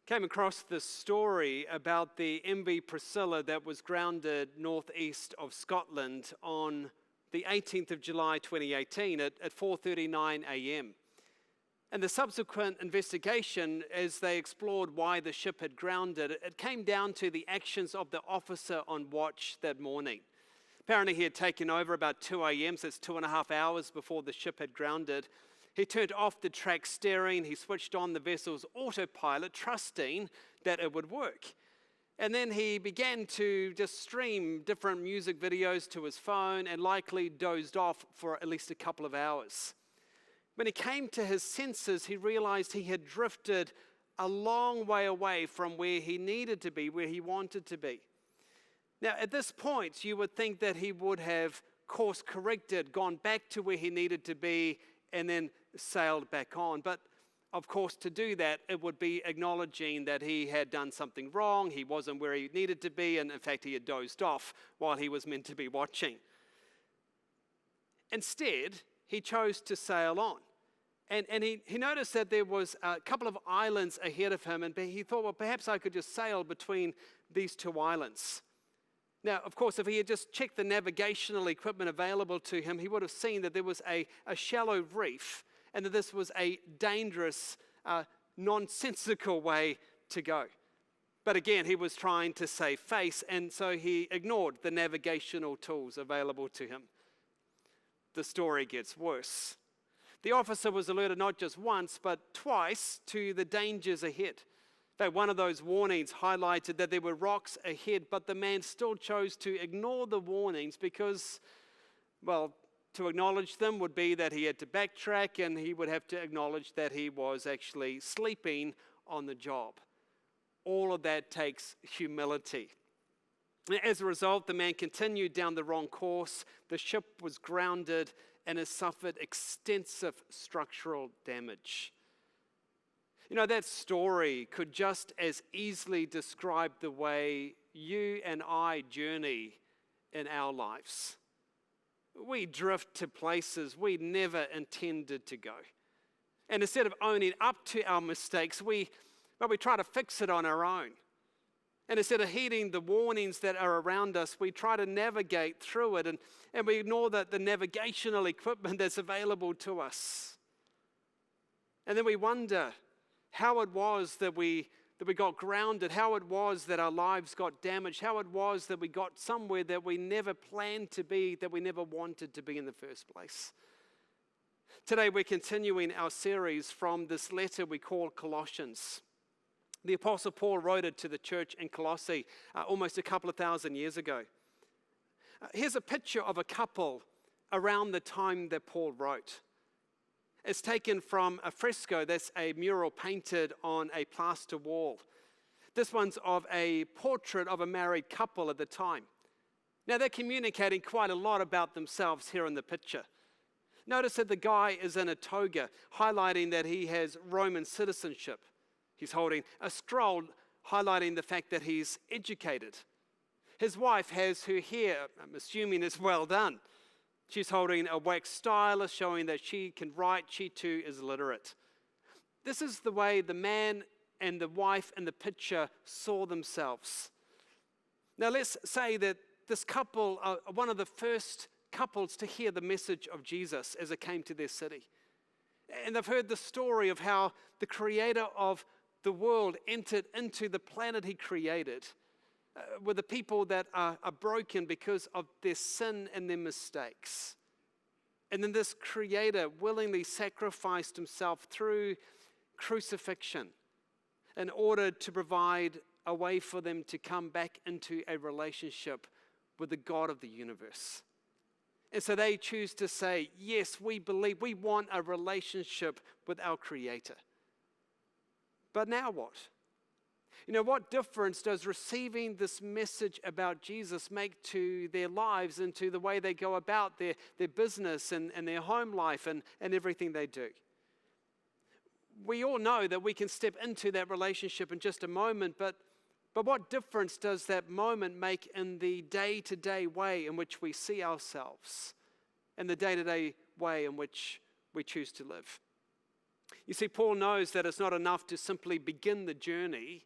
Came across this story about the MV Priscilla that was grounded northeast of Scotland on the 18th of July 2018 at 4:39 a.m. And the subsequent investigation, as they explored why the ship had grounded, it came down to the actions of the officer on watch that morning. Apparently he had taken over about 2 a.m., so it's 2.5 hours before the ship had grounded. He turned off the track steering, he switched on the vessel's autopilot, trusting that it would work. And then he began to just stream different music videos to his phone and likely dozed off for at least a couple of hours. When he came to his senses, he realized he had drifted a long way away from where he needed to be, where he wanted to be. Now, at this point, you would think that he would have course corrected, gone back to where he needed to be, and then sailed back on. But of course, to do that, it would be acknowledging that he had done something wrong, he wasn't where he needed to be, and in fact, he had dozed off while he was meant to be watching. Instead, he chose to sail on. And he noticed that there was a couple of islands ahead of him, and he thought, well, perhaps I could just sail between these two islands. Now, of course, if he had just checked the navigational equipment available to him, he would have seen that there was a shallow reef and that this was a dangerous, nonsensical way to go. But again, he was trying to save face, and so he ignored the navigational tools available to him. The story gets worse. The officer was alerted not just once, but twice to the dangers ahead. In fact, one of those warnings highlighted that there were rocks ahead, but the man still chose to ignore the warnings because, well, to acknowledge them would be that he had to backtrack and he would have to acknowledge that he was actually sleeping on the job. All of that takes humility. As a result, the man continued down the wrong course, the ship was grounded, and has suffered extensive structural damage. You know, that story could just as easily describe the way you and I journey in our lives. We drift to places we never intended to go. And instead of owning up to our mistakes, we try to fix it on our own. And instead of heeding the warnings that are around us, we try to navigate through it and we ignore the navigational equipment that's available to us. And then we wonder how it was that we got grounded, how it was that our lives got damaged, how it was that we got somewhere that we never planned to be, that we never wanted to be in the first place. Today we're continuing our series from this letter we call Colossians. The Apostle Paul wrote it to the church in Colossae almost a couple of thousand years ago. Here's a picture of a couple around the time that Paul wrote. It's taken from a fresco, that's a mural painted on a plaster wall. This one's of a portrait of a married couple at the time. Now they're communicating quite a lot about themselves here in the picture. Notice that the guy is in a toga, highlighting that he has Roman citizenship. He's holding a scroll highlighting the fact that he's educated. His wife has her hair, I'm assuming, is well done. She's holding a wax stylus showing that she can write. She too is literate. This is the way the man and the wife in the picture saw themselves. Now let's say that this couple are one of the first couples to hear the message of Jesus as it came to their city. And they've heard the story of how the creator of the world entered into the planet he created with the people that are broken because of their sin and their mistakes. And then this creator willingly sacrificed himself through crucifixion in order to provide a way for them to come back into a relationship with the God of the universe. And so they choose to say, yes, we believe, we want a relationship with our Creator. But now what? You know, what difference does receiving this message about Jesus make to their lives and to the way they go about their business and their home life and everything they do? We all know that we can step into that relationship in just a moment, but what difference does that moment make in the day-to-day way in which we see ourselves and the day-to-day way in which we choose to live? You see, Paul knows that it's not enough to simply begin the journey.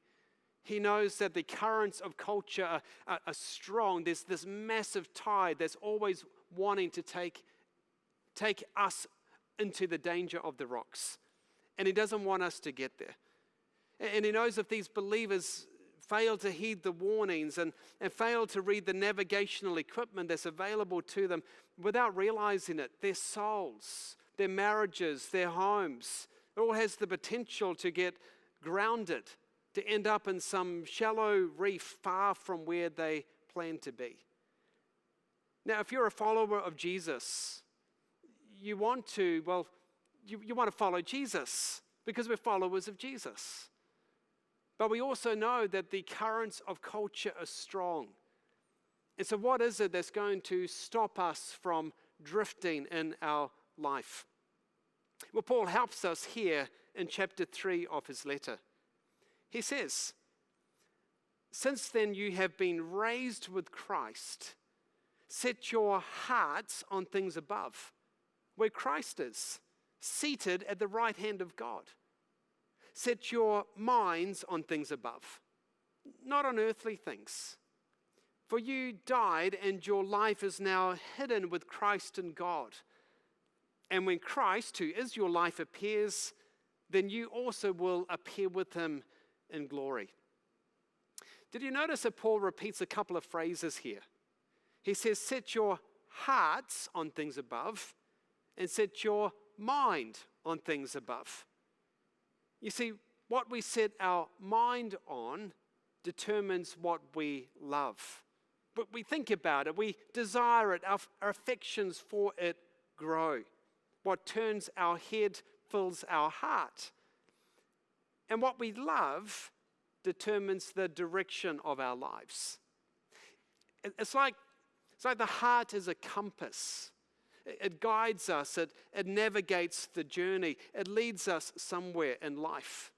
He knows that the currents of culture are strong. There's this massive tide that's always wanting to take us into the danger of the rocks. And he doesn't want us to get there. And he knows if these believers fail to heed the warnings and fail to read the navigational equipment that's available to them without realizing it, their souls, their marriages, their homes, it all has the potential to get grounded, to end up in some shallow reef far from where they plan to be. Now, if you're a follower of Jesus, you want to follow Jesus because we're followers of Jesus. But we also know that the currents of culture are strong. And so what is it that's going to stop us from drifting in our life? Well, Paul helps us here in chapter 3 of his letter. He says, "Since then you have been raised with Christ, set your hearts on things above, where Christ is, seated at the right hand of God. Set your minds on things above, not on earthly things. For you died, and your life is now hidden with Christ in God. And when Christ, who is your life, appears, then you also will appear with him in glory." Did you notice that Paul repeats a couple of phrases here? He says, set your hearts on things above and set your mind on things above. You see, what we set our mind on determines what we love. But we think about it, we desire it, our affections for it grow. What turns our head fills our heart. And what we love determines the direction of our lives. It's like the heart is a compass. It guides us, it navigates the journey, it leads us somewhere in life.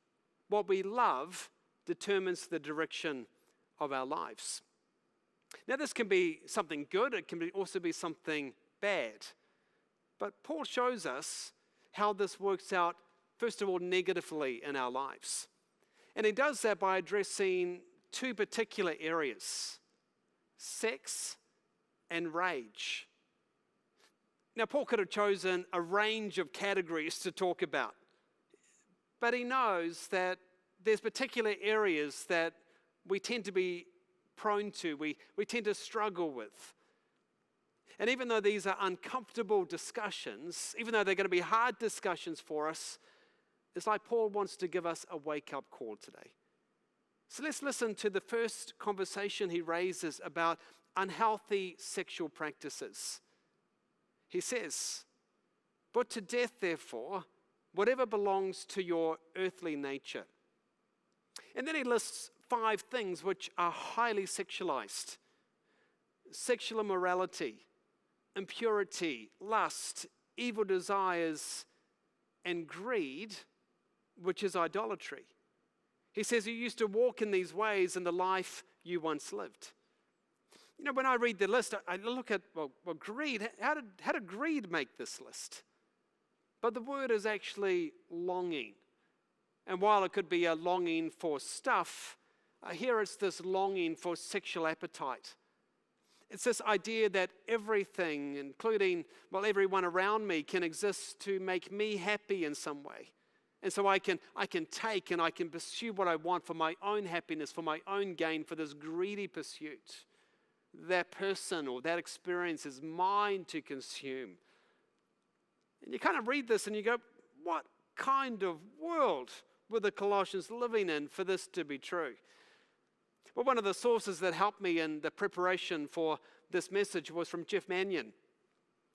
What we love determines the direction of our lives. Now, this can be something good, it can also be something bad. But Paul shows us how this works out, first of all, negatively in our lives. And he does that by addressing two particular areas: sex and rage. Now, Paul could have chosen a range of categories to talk about, but he knows that there's particular areas that we tend to be prone to, we tend to struggle with. And even though these are uncomfortable discussions, even though they're going to be hard discussions for us, it's like Paul wants to give us a wake-up call today. So let's listen to the first conversation he raises about unhealthy sexual practices. He says, "Put to death, therefore, whatever belongs to your earthly nature." And then he lists 5 things which are highly sexualized: sexual immorality, impurity, lust, evil desires, and greed, which is idolatry. He says you used to walk in these ways in the life you once lived. You know, when I read the list, I look at, well, greed. How did greed make this list? But the word is actually longing. And while it could be a longing for stuff, here it's this longing for sexual appetite. It's this idea that everything, including, everyone around me, can exist to make me happy in some way. And so I can take and I can pursue what I want for my own happiness, for my own gain, for this greedy pursuit. That person or that experience is mine to consume. And you kind of read this and you go, what kind of world were the Colossians living in for this to be true? Well, one of the sources that helped me in the preparation for this message was from Jeff Mannion.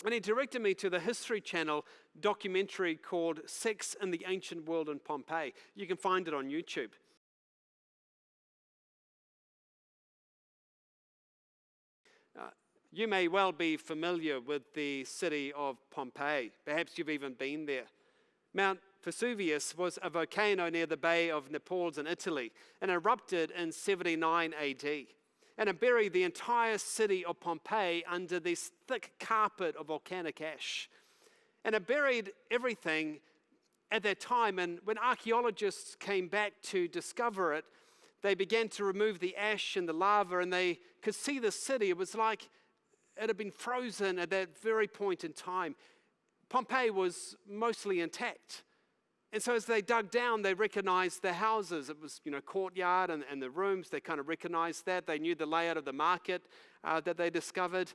And he directed me to the History Channel documentary called Sex in the Ancient World in Pompeii. You can find it on YouTube. You may well be familiar with the city of Pompeii. Perhaps you've even been there. Mount Vesuvius was a volcano near the Bay of Naples in Italy and erupted in 79 AD. And it buried the entire city of Pompeii under this thick carpet of volcanic ash. And it buried everything at that time. And when archaeologists came back to discover it, they began to remove the ash and the lava, and they could see the city. It was like it had been frozen at that very point in time. Pompeii was mostly intact. And so as they dug down, they recognized the houses. It was, courtyard and the rooms. They kind of recognized that. They knew the layout of the market that they discovered.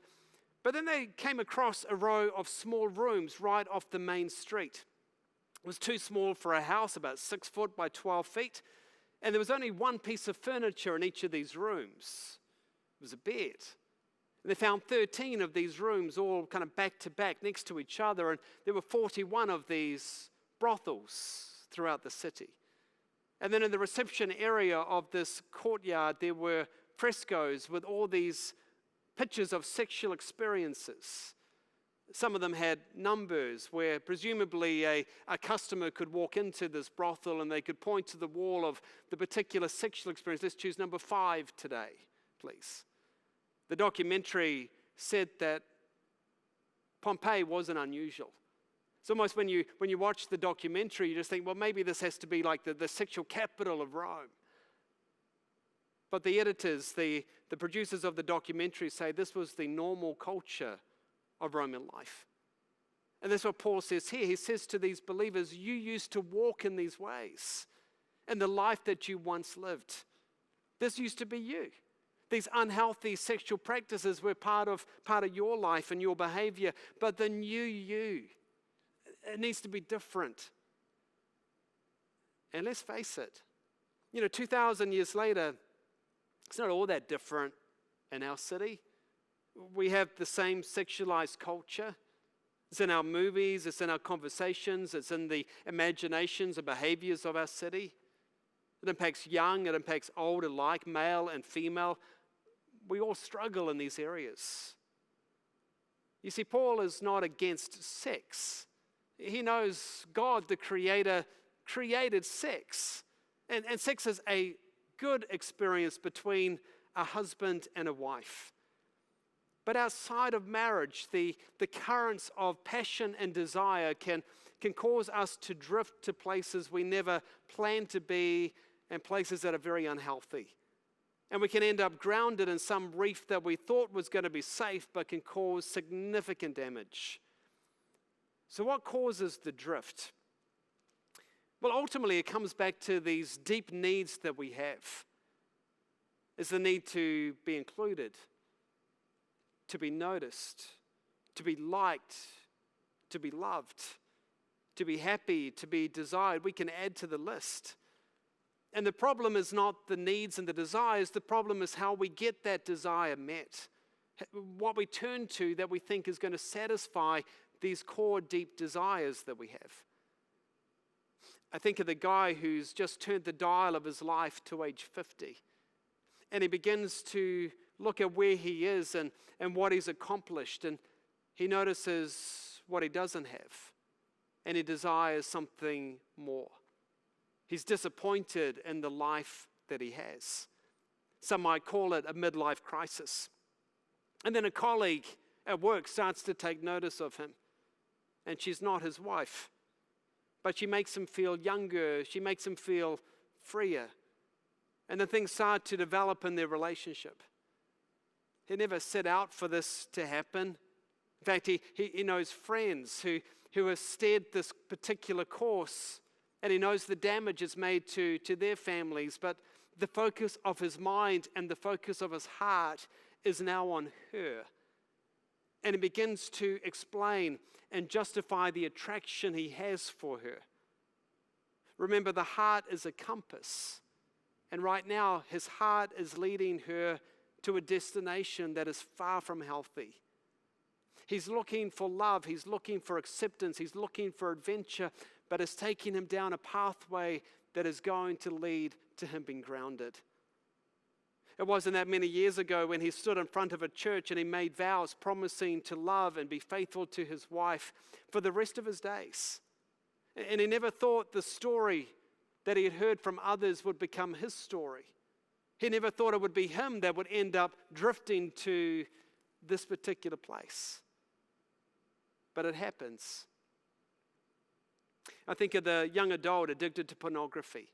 But then they came across a row of small rooms right off the main street. It was too small for a house, about 6 foot by 12 feet. And there was only one piece of furniture in each of these rooms. It was a bed. And they found 13 of these rooms all kind of back to back next to each other. And there were 41 of these brothels throughout the city. And then in the reception area of this courtyard, there were frescoes with all these pictures of sexual experiences. Some of them had numbers where presumably a customer could walk into this brothel and they could point to the wall of the particular sexual experience. Let's choose number 5 today, please. The documentary said that Pompeii wasn't unusual. It's almost when you watch the documentary, you just think, well, maybe this has to be like the sexual capital of Rome. But the editors, the producers of the documentary say this was the normal culture of Roman life. And that's what Paul says here. He says to these believers, you used to walk in these ways in the life that you once lived. This used to be you. These unhealthy sexual practices were part of your life and your behavior, but the new you, it needs to be different. And let's face it, 2,000 years later, it's not all that different in our city. We have the same sexualized culture. It's in our movies, it's in our conversations, it's in the imaginations and behaviors of our city. It impacts young, it impacts old alike, male and female. We all struggle in these areas. You see, Paul is not against sex. He knows God, the Creator, created sex. And sex is a good experience between a husband and a wife. But outside of marriage, the currents of passion and desire can cause us to drift to places we never planned to be and places that are very unhealthy. And we can end up grounded in some reef that we thought was going to be safe but can cause significant damage. So what causes the drift? Well, ultimately it comes back to these deep needs that we have. It's the need to be included, to be noticed, to be liked, to be loved, to be happy, to be desired. We can add to the list. And the problem is not the needs and the desires. The problem is how we get that desire met. What we turn to that we think is going to satisfy these core deep desires that we have. I think of the guy who's just turned the dial of his life to age 50. And he begins to look at where he is and what he's accomplished. And he notices what he doesn't have. And he desires something more. He's disappointed in the life that he has. Some might call it a midlife crisis. And then a colleague at work starts to take notice of him. And she's not his wife. But she makes him feel younger. She makes him feel freer. And then things start to develop in their relationship. He never set out for this to happen. In fact, he knows friends who have steered this particular course, and he knows the damage it's made to their families, but the focus of his mind and the focus of his heart is now on her. And he begins to explain and justify the attraction he has for her. Remember, the heart is a compass. And right now, his heart is leading her to a destination that is far from healthy. He's looking for love. He's looking for acceptance. He's looking for adventure, but it's taking him down a pathway that is going to lead to him being grounded. It wasn't that many years ago when he stood in front of a church and he made vows promising to love and be faithful to his wife for the rest of his days. And he never thought the story that he had heard from others would become his story. He never thought it would be him that would end up drifting to this particular place. But it happens. I think of the young adult addicted to pornography.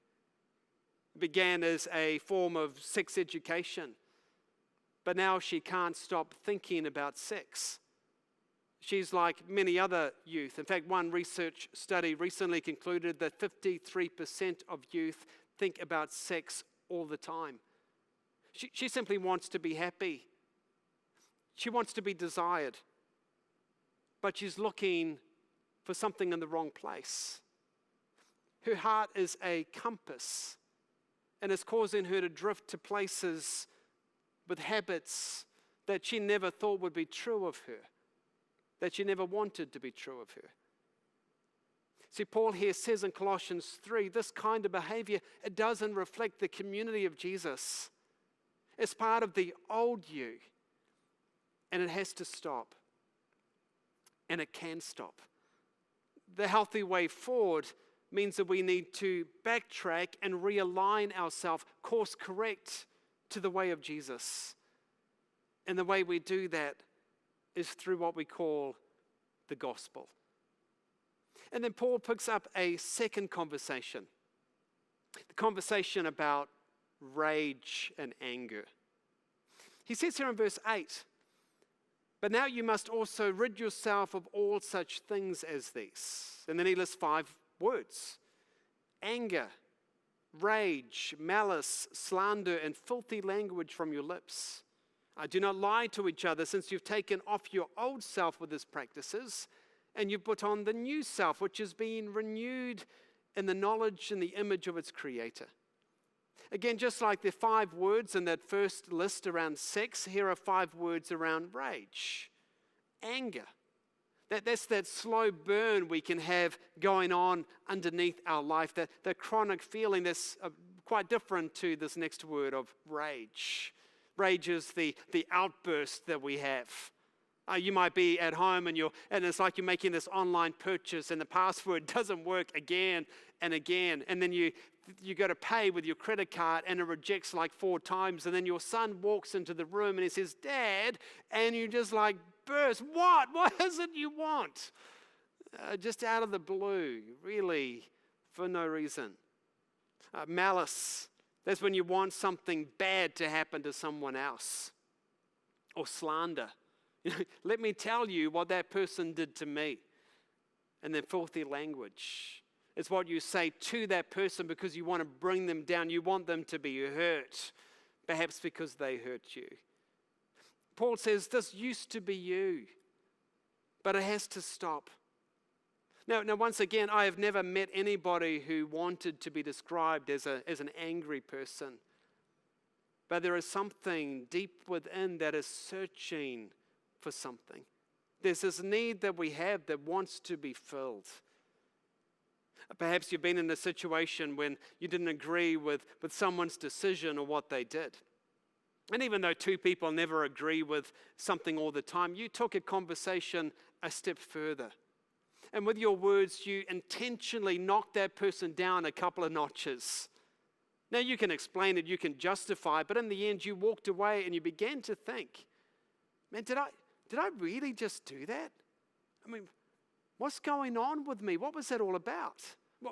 It began as a form of sex education, but now she can't stop thinking about sex. She's like many other youth. In fact, one research study recently concluded that 53% of youth think about sex all the time. She simply wants to be happy. She wants to be desired. But she's looking for something in the wrong place. Her heart is a compass, and it's causing her to drift to places with habits that she never thought would be true of her, that she never wanted to be true of her. See, Paul here says in Colossians 3, this kind of behavior, it doesn't reflect the community of Jesus. It's part of the old you, and it has to stop. And it can stop. The healthy way forward means that we need to backtrack and realign ourselves, course correct to the way of Jesus. And the way we do that is through what we call the gospel. And then Paul picks up a second conversation, the conversation about rage and anger. He says here in verse 8, but now you must also rid yourself of all such things as these. And then he lists 5 words: anger, rage, malice, slander, and filthy language from your lips. Do not lie to each other, since you've taken off your old self with its practices, and you've put on the new self, which is being renewed in the knowledge and the image of its creator. Again, just like the 5 words in that first list around sex, here are 5 words around rage, anger. That's that slow burn we can have going on underneath our life, that chronic feeling that's quite different to this next word of rage. Rage is the outburst that we have. You might be at home and it's like you're making this online purchase and the password doesn't work again and again. And then you go to pay with your credit card and it rejects like 4 times. And then your son walks into the room and he says, Dad, and you just like burst. What is it you want? Just out of the blue, really, for no reason. Malice, that's when you want something bad to happen to someone else. Or slander. Let me tell you what that person did to me. And then filthy language. It's what you say to that person because you want to bring them down. You want them to be hurt, perhaps because they hurt you. Paul says this used to be you, but it has to stop. Now, once again, I have never met anybody who wanted to be described as an angry person. But there is something deep within that is searching for something. There's this need that we have that wants to be filled. Perhaps you've been in a situation when you didn't agree with someone's decision or what they did. And even though 2 people never agree with something all the time, you took a conversation a step further. And with your words, you intentionally knocked that person down a couple of notches. Now you can explain it, you can justify it, but in the end you walked away and you began to think, man, did I really just do that? I mean, what's going on with me? What was that all about?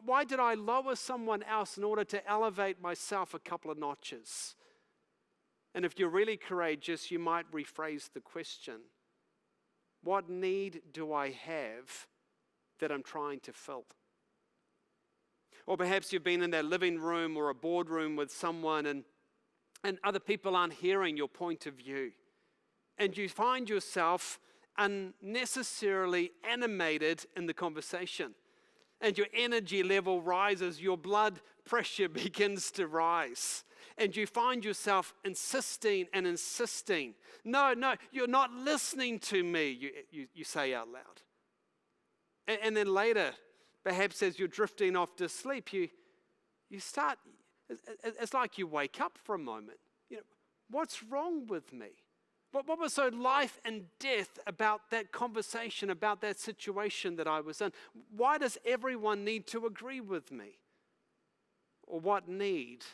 Why did I lower someone else in order to elevate myself a couple of notches? And if you're really courageous, you might rephrase the question, what need do I have that I'm trying to fill? Or perhaps you've been in that living room or a boardroom with someone and other people aren't hearing your point of view. And you find yourself unnecessarily animated in the conversation. And your energy level rises, your blood pressure begins to rise. And you find yourself insisting and insisting. No, you're not listening to me, you say out loud. And then later, perhaps as you're drifting off to sleep, you start, it's like you wake up for a moment. What's wrong with me? What was so life and death about that conversation, about that situation that I was in? Why does everyone need to agree with me? Or what need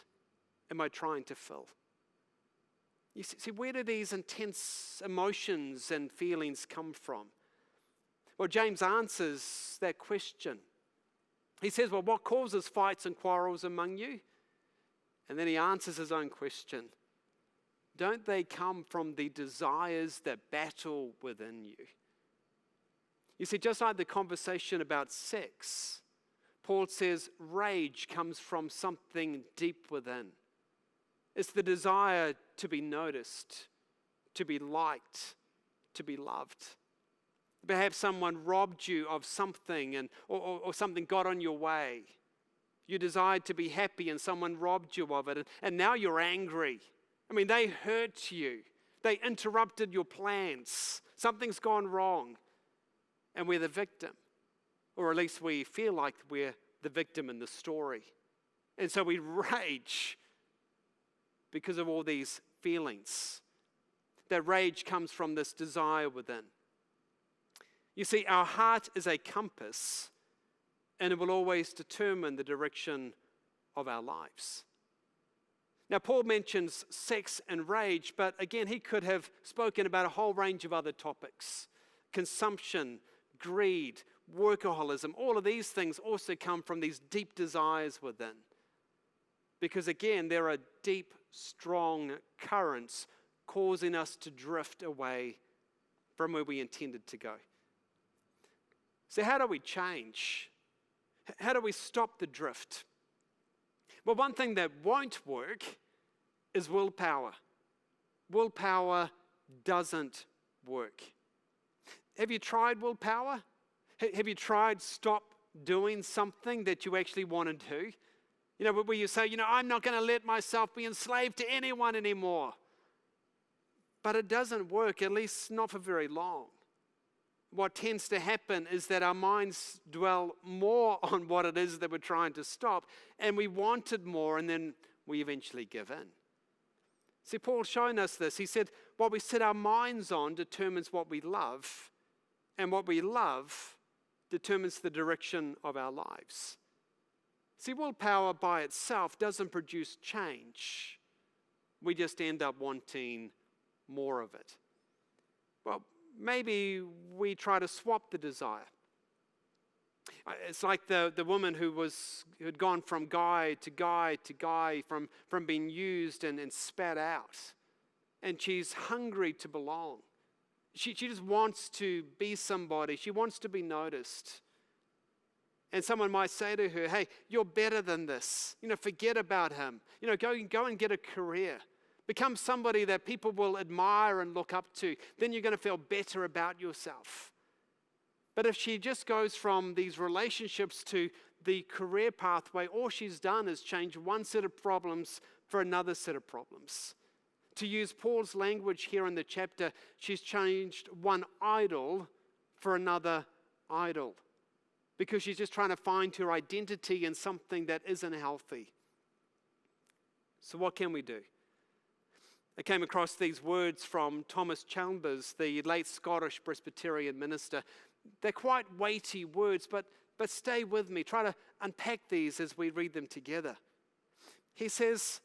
am I trying to fill? You see, where do these intense emotions and feelings come from? Well, James answers that question He says, well, what causes fights and quarrels among you? And then he answers his own question. Don't they come from the desires that battle within you? You see, just like the conversation about sex, Paul says rage comes from something deep within. It's the desire to be noticed, to be liked, to be loved. Perhaps someone robbed you of something or something got on your way. You desired to be happy and someone robbed you of it, and now you're angry. I mean, they hurt you. They interrupted your plans. Something's gone wrong. And we're the victim. Or at least we feel like we're the victim in the story. And so we rage because of all these feelings. That rage comes from this desire within. You see, our heart is a compass, and it will always determine the direction of our lives. Now, Paul mentions sex and rage, but again, he could have spoken about a whole range of other topics. Consumption, greed, workaholism, all of these things also come from these deep desires within. Because again, there are deep, strong currents causing us to drift away from where we intended to go. So how do we change? How do we stop the drift? Well, one thing that won't work is willpower. Willpower doesn't work. Have you tried willpower? Have you tried stop doing something that you actually want to do? You know, where you say, I'm not going to let myself be enslaved to anyone anymore. But it doesn't work, at least not for very long. What tends to happen is that our minds dwell more on what it is that we're trying to stop, and we want it more, and then we eventually give in. See, Paul's showing us this. He said, what we set our minds on determines what we love, and what we love determines the direction of our lives. See, willpower by itself doesn't produce change. We just end up wanting more of it. Well, maybe we try to swap the desire. It's like the woman who had gone from guy to guy to guy, from being used and spat out. And she's hungry to belong. She just wants to be somebody. She wants to be noticed. And someone might say to her, hey, you're better than this. Forget about him. Go and get a career. Become somebody that people will admire and look up to. Then you're going to feel better about yourself. But if she just goes from these relationships to the career pathway, all she's done is change one set of problems for another set of problems. To use Paul's language here in the chapter, she's changed one idol for another idol. Because she's just trying to find her identity in something that isn't healthy. So what can we do? I came across these words from Thomas Chalmers, the late Scottish Presbyterian minister. They're quite weighty words, but stay with me. Try to unpack these as we read them together. He says,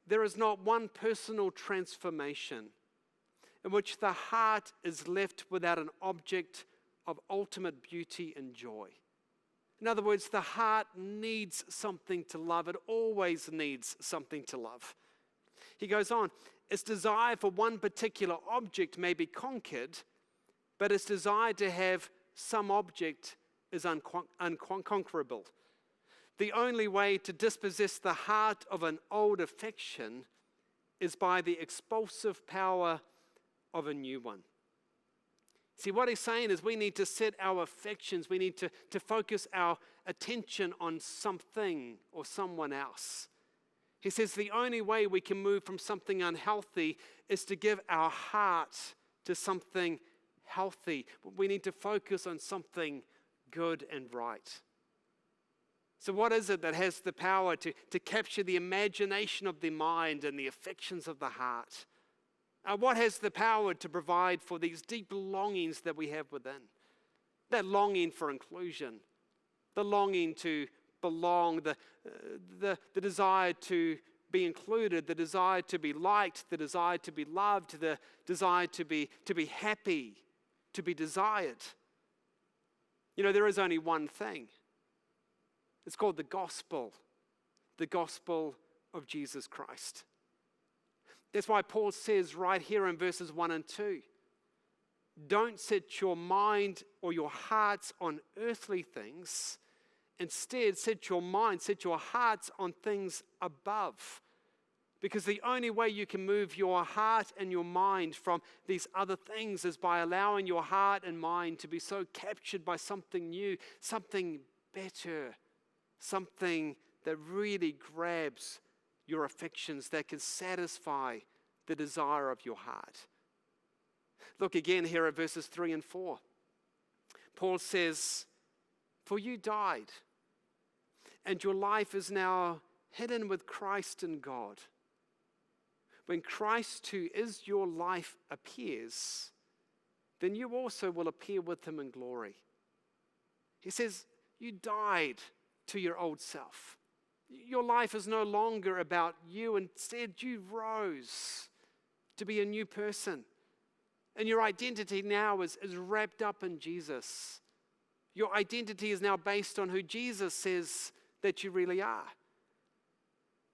there is not one personal transformation in which the heart is left without an object of ultimate beauty and joy. In other words, the heart needs something to love. It always needs something to love. He goes on, its desire for one particular object may be conquered, but its desire to have some object is unconquerable. The only way to dispossess the heart of an old affection is by the expulsive power of a new one. See, what he's saying is we need to set our affections, we need to focus our attention on something or someone else. He says the only way we can move from something unhealthy is to give our heart to something healthy. We need to focus on something good and right. So what is it that has the power to capture the imagination of the mind and the affections of the heart? What has the power to provide for these deep longings that we have within? That longing for inclusion, the longing to belong, the desire to be included, the desire to be liked, the desire to be loved, the desire to be happy, to be desired. There is only one thing. It's called the gospel of Jesus Christ. That's why Paul says right here in verses 1 and 2, don't set your mind or your hearts on earthly things. Instead, set your hearts on things above. Because the only way you can move your heart and your mind from these other things is by allowing your heart and mind to be so captured by something new, something better, something that really grabs your affections, that can satisfy the desire of your heart. Look again here at verses 3 and 4. Paul says, "For you died, and your life is now hidden with Christ in God. When Christ, who is your life, appears, then you also will appear with him in glory." He says, you died to your old self. Your life is no longer about you. Instead, you rose to be a new person. And your identity now is wrapped up in Jesus. Your identity is now based on who Jesus says that you really are.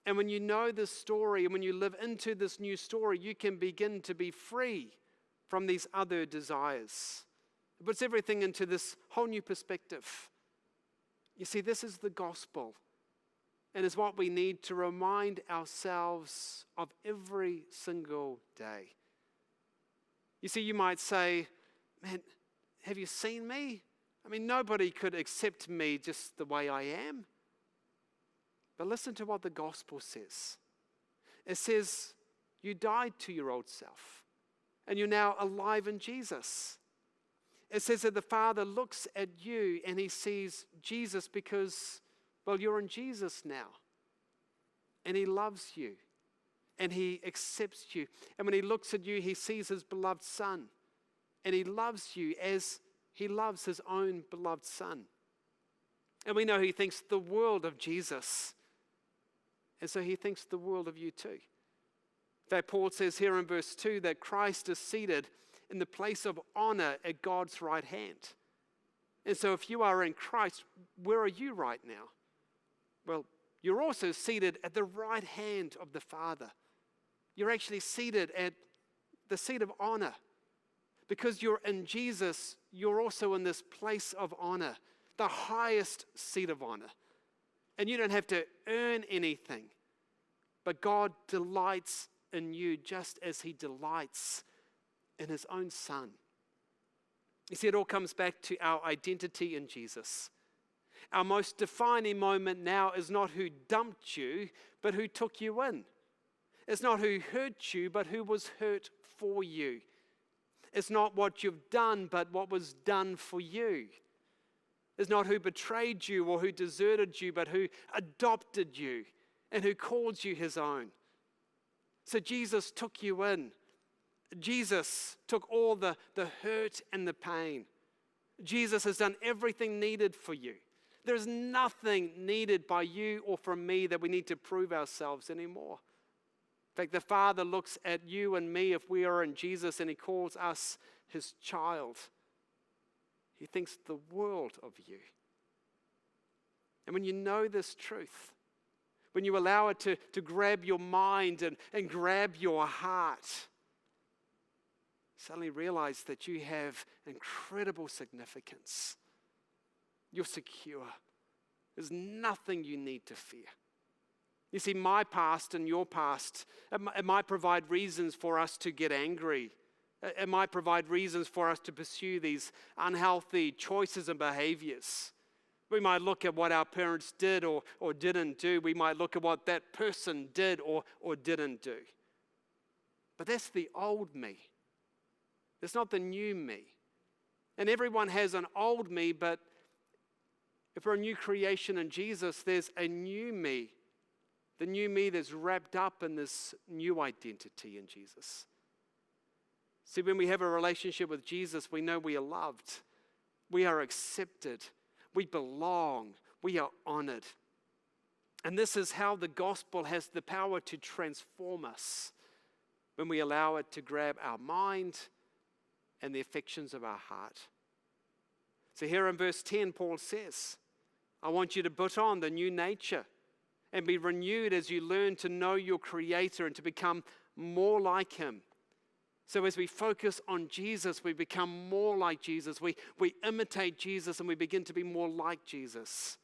And when you know this story and when you live into this new story, you can begin to be free from these other desires. It puts everything into this whole new perspective. You see, this is the gospel. And it's what we need to remind ourselves of every single day. You see, you might say, man, have you seen me? I mean, nobody could accept me just the way I am. But listen to what the gospel says. It says, you died to your old self, and you're now alive in Jesus. It says that the Father looks at you and he sees Jesus because, well, you're in Jesus now. And he loves you. And he accepts you. And when he looks at you, he sees his beloved Son. And he loves you as he loves his own beloved Son. And we know he thinks the world of Jesus. And so he thinks the world of you too. In fact, Paul says here in verse 2 that Christ is seated in the place of honor at God's right hand. And so if you are in Christ, where are you right now? Well, you're also seated at the right hand of the Father. You're actually seated at the seat of honor. Because you're in Jesus, you're also in this place of honor, the highest seat of honor. And you don't have to earn anything, but God delights in you just as he delights in his own Son. You see, it all comes back to our identity in Jesus. Our most defining moment now is not who dumped you, but who took you in. It's not who hurt you, but who was hurt for you. It's not what you've done, but what was done for you. It's not who betrayed you or who deserted you, but who adopted you and who called you his own. So Jesus took you in. Jesus took all the hurt and the pain. Jesus has done everything needed for you. There's nothing needed by you or from me that we need to prove ourselves anymore. In fact, the Father looks at you and me if we are in Jesus and he calls us his child. He thinks the world of you. And when you know this truth, when you allow it to grab your mind and grab your heart, suddenly realize that you have incredible significance. You're secure. There's nothing you need to fear. You see, my past and your past, it might provide reasons for us to get angry. It might provide reasons for us to pursue these unhealthy choices and behaviors. We might look at what our parents did or didn't do. We might look at what that person did or didn't do. But that's the old me. It's not the new me. And everyone has an old me, but if we're a new creation in Jesus, there's a new me. The new me that's wrapped up in this new identity in Jesus. See, when we have a relationship with Jesus, we know we are loved. We are accepted. We belong. We are honored. And this is how the gospel has the power to transform us when we allow it to grab our mind and the affections of our heart. So here in verse 10, Paul says, I want you to put on the new nature and be renewed as you learn to know your Creator and to become more like Him. So as we focus on Jesus, we become more like Jesus. We imitate Jesus and we begin to be more like Jesus.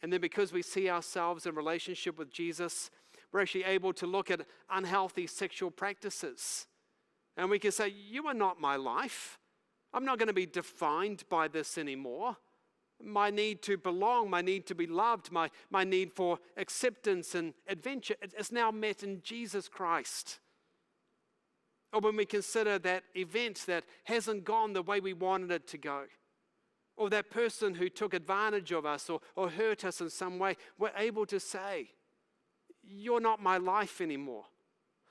And then because we see ourselves in relationship with Jesus, we're actually able to look at unhealthy sexual practices. And we can say, you are not my life. I'm not going to be defined by this anymore. My need to belong, my need to be loved, my need for acceptance and adventure is now met in Jesus Christ. Or when we consider that event that hasn't gone the way we wanted it to go, or that person who took advantage of us or hurt us in some way, we're able to say, you're not my life anymore.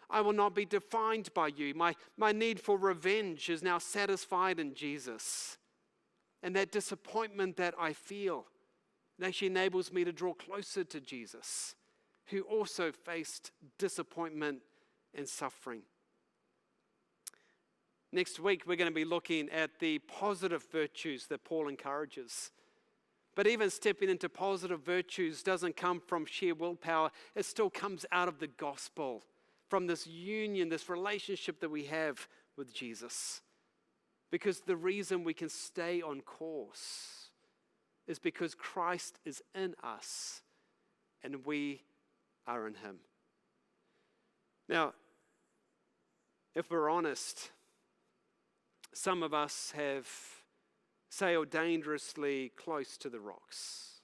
I will not be defined by you. My need for revenge is now satisfied in Jesus. And that disappointment that I feel, it actually enables me to draw closer to Jesus, who also faced disappointment and suffering. Next week, we're going to be looking at the positive virtues that Paul encourages. But even stepping into positive virtues doesn't come from sheer willpower. It still comes out of the gospel, from this union, this relationship that we have with Jesus. Because the reason we can stay on course is because Christ is in us and we are in Him. Now, if we're honest, some of us have sailed dangerously close to the rocks.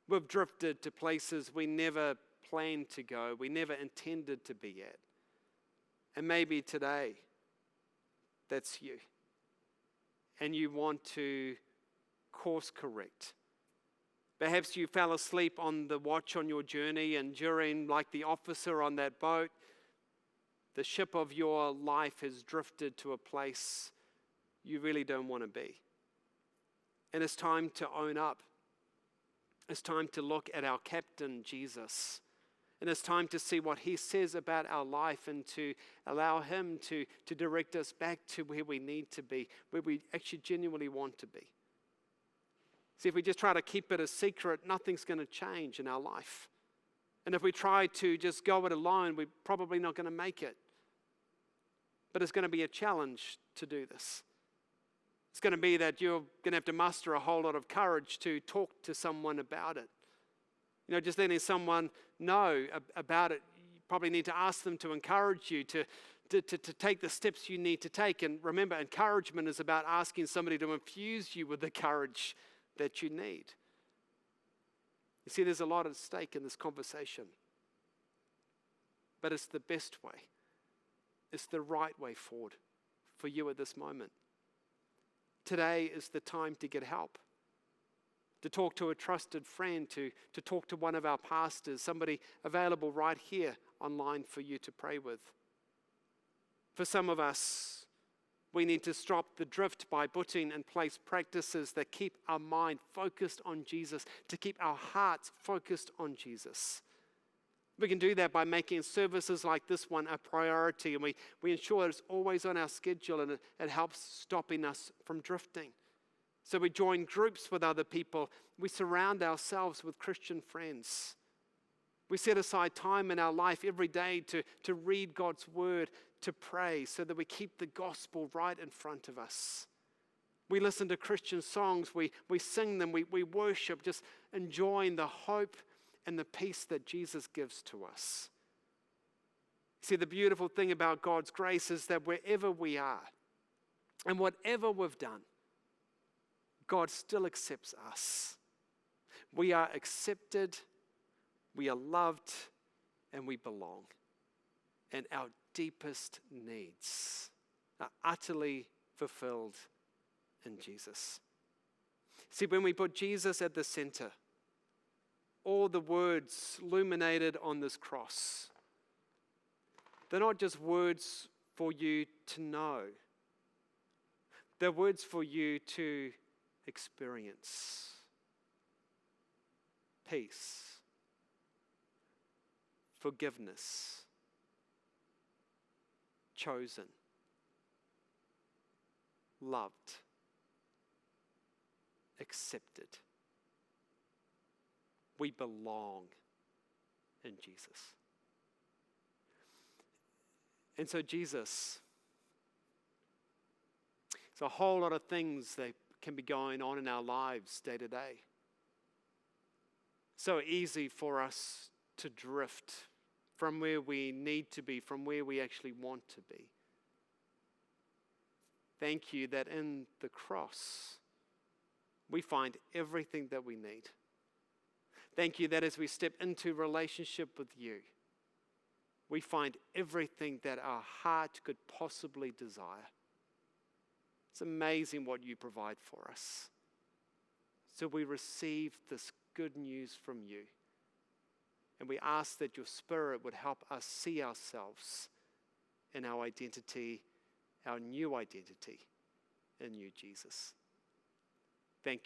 We've drifted to places we never planned to go, we never intended to be at. And maybe today, that's you. And you want to course correct. Perhaps you fell asleep on the watch on your journey, and during, like the officer on that boat, the ship of your life has drifted to a place you really don't want to be. And it's time to own up. It's time to look at our captain, Jesus. And it's time to see what He says about our life and to allow Him to direct us back to where we need to be, where we actually genuinely want to be. See, if we just try to keep it a secret, nothing's going to change in our life. And if we try to just go it alone, we're probably not going to make it. But it's going to be a challenge to do this. It's going to be that you're going to have to muster a whole lot of courage to talk to someone about it. Just letting someone know about it, you probably need to ask them to encourage you to take the steps you need to take. And remember, encouragement is about asking somebody to infuse you with the courage that you need. You see, there's a lot at stake in this conversation. But it's the best way. It's the right way forward for you at this moment. Today is the time to get help. To talk to a trusted friend, to talk to one of our pastors, somebody available right here online for you to pray with. For some of us, we need to stop the drift by putting in place practices that keep our mind focused on Jesus, to keep our hearts focused on Jesus. We can do that by making services like this one a priority, and we ensure it's always on our schedule, and it helps stopping us from drifting. So we join groups with other people. We surround ourselves with Christian friends. We set aside time in our life every day to read God's word, to pray, so that we keep the gospel right in front of us. We listen to Christian songs. We sing them. We worship, just enjoying the hope and the peace that Jesus gives to us. See, the beautiful thing about God's grace is that wherever we are and whatever we've done, God still accepts us. We are accepted, we are loved, and we belong. And our deepest needs are utterly fulfilled in Jesus. See, when we put Jesus at the center, all the words illuminated on this cross, they're not just words for you to know. They're words for you to experience. Peace, forgiveness, chosen, loved, accepted. We belong in Jesus. And so Jesus, there's a whole lot of things that can be going on in our lives day to day. So easy for us to drift from where we need to be, from where we actually want to be. Thank you that in the cross, we find everything that we need. Thank you that as we step into relationship with you, we find everything that our heart could possibly desire. It's amazing what you provide for us. So we receive this good news from you. And we ask that your Spirit would help us see ourselves in our identity, our new identity in you, Jesus. Thank